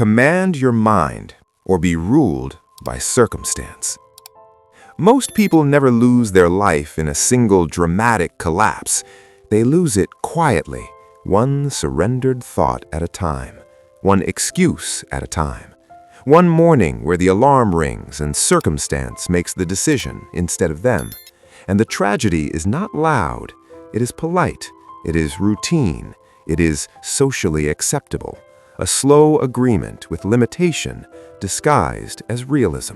Command your mind or be ruled by circumstance. Most people never lose their life in a single dramatic collapse. They lose it quietly, one surrendered thought at a time, one excuse at a time. One morning where the alarm rings and circumstance makes the decision instead of them. And the tragedy is not loud, it is polite, it is routine, it is socially acceptable. A slow agreement with limitation disguised as realism.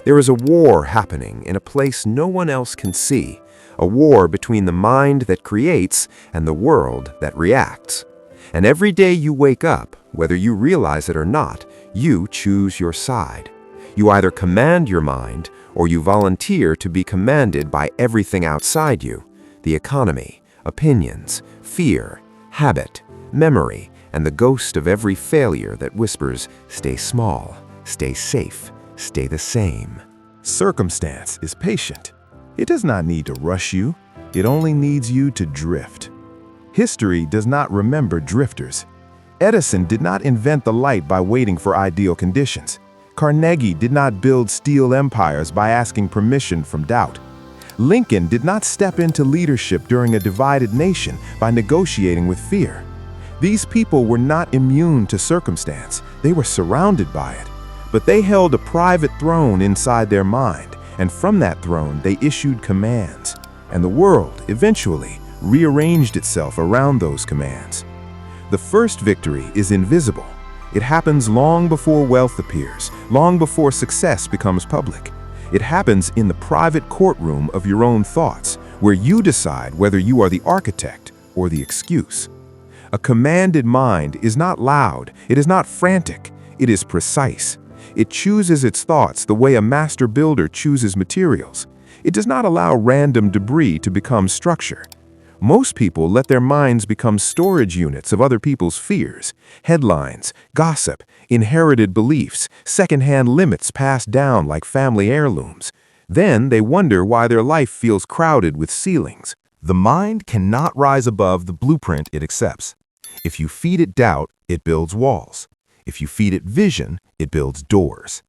There is a war happening in a place no one else can see, a war between the mind that creates and the world that reacts. And every day you wake up, whether you realize it or not, you choose your side. You either command your mind or you volunteer to be commanded by everything outside you, the economy, opinions, fear, habit, memory, and the ghost of every failure that whispers, stay small, stay safe, stay the same. Circumstance is patient. It does not need to rush you. It only needs you to drift. History does not remember drifters. Edison did not invent the light by waiting for ideal conditions. Carnegie did not build steel empires by asking permission from doubt. Lincoln did not step into leadership during a divided nation by negotiating with fear. These people were not immune to circumstance. They were surrounded by it. But they held a private throne inside their mind, and from that throne they issued commands. And the world, eventually, rearranged itself around those commands. The first victory is invisible. It happens long before wealth appears, long before success becomes public. It happens in the private courtroom of your own thoughts, where you decide whether you are the architect or the excuse. A commanded mind is not loud, it is not frantic, it is precise. It chooses its thoughts the way a master builder chooses materials. It does not allow random debris to become structure. Most people let their minds become storage units of other people's fears, headlines, gossip, inherited beliefs, secondhand limits passed down like family heirlooms. Then they wonder why their life feels crowded with ceilings. The mind cannot rise above the blueprint it accepts. If you feed it doubt, it builds walls. If you feed it vision, it builds doors.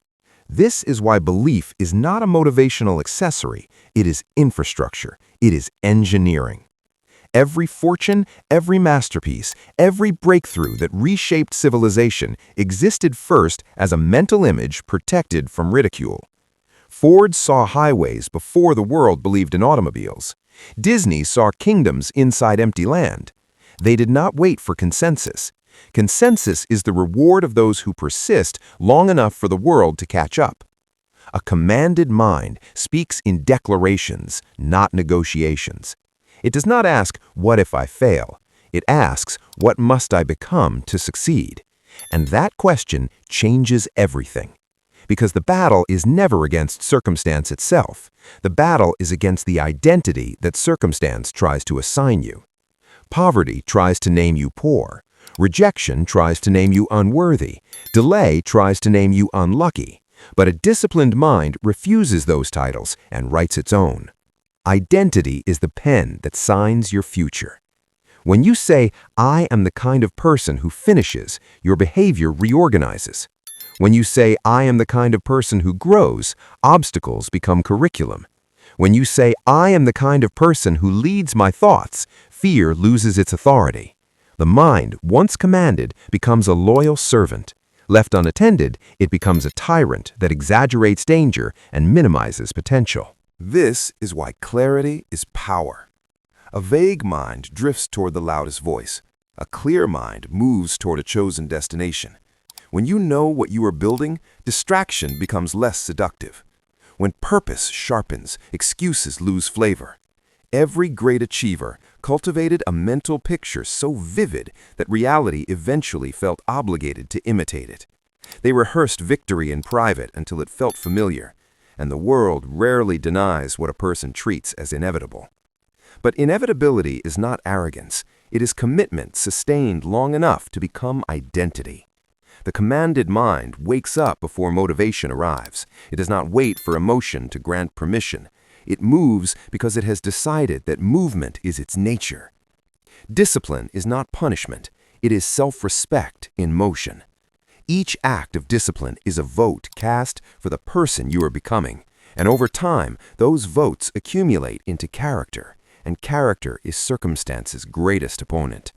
This is why belief is not a motivational accessory. It is infrastructure. It is engineering. Every fortune, every masterpiece, every breakthrough that reshaped civilization existed first as a mental image protected from ridicule. Ford saw highways before the world believed in automobiles. Disney saw kingdoms inside empty land. They did not wait for consensus. Consensus is the reward of those who persist long enough for the world to catch up. A commanded mind speaks in declarations, not negotiations. It does not ask, what if I fail? It asks, what must I become to succeed? And that question changes everything. Because the battle is never against circumstance itself. The battle is against the identity that circumstance tries to assign you. Poverty tries to name you poor. Rejection tries to name you unworthy. Delay tries to name you unlucky. But a disciplined mind refuses those titles and writes its own. Identity is the pen that signs your future. When you say, I am the kind of person who finishes, your behavior reorganizes. When you say, I am the kind of person who grows, obstacles become curriculum. When you say, I am the kind of person who leads my thoughts, fear loses its authority. The mind, once commanded, becomes a loyal servant. Left unattended, it becomes a tyrant that exaggerates danger and minimizes potential. This is why clarity is power. A vague mind drifts toward the loudest voice. A clear mind moves toward a chosen destination. When you know what you are building, distraction becomes less seductive. When purpose sharpens, excuses lose flavor. Every great achiever cultivated a mental picture so vivid that reality eventually felt obligated to imitate it. They rehearsed victory in private until it felt familiar, and the world rarely denies what a person treats as inevitable. But inevitability is not arrogance. It is commitment sustained long enough to become identity. The commanded mind wakes up before motivation arrives. It does not wait for emotion to grant permission. It moves because it has decided that movement is its nature. Discipline is not punishment. It is self-respect in motion. Each act of discipline is a vote cast for the person you are becoming, and over time, those votes accumulate into character, and character is circumstance's greatest opponent.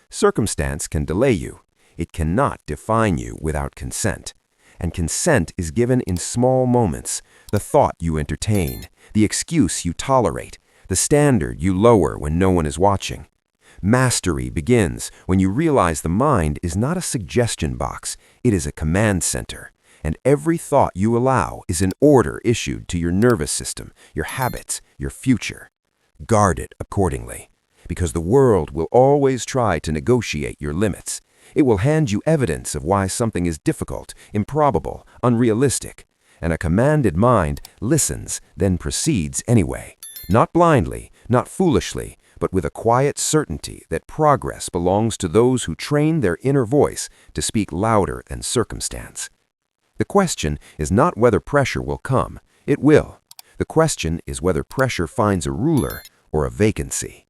Circumstance can delay you. It cannot define you without consent. And consent is given in small moments, the thought you entertain, the excuse you tolerate, the standard you lower when no one is watching. Mastery begins when you realize the mind is not a suggestion box, it is a command center, and every thought you allow is an order issued to your nervous system, your habits, your future. Guard it accordingly, because the world will always try to negotiate your limits. It will hand you evidence of why something is difficult, improbable, unrealistic, and a commanded mind listens, then proceeds anyway, not blindly, not foolishly, but with a quiet certainty that progress belongs to those who train their inner voice to speak louder than circumstance. The question is not whether pressure will come. It will. The question is whether pressure finds a ruler or a vacancy.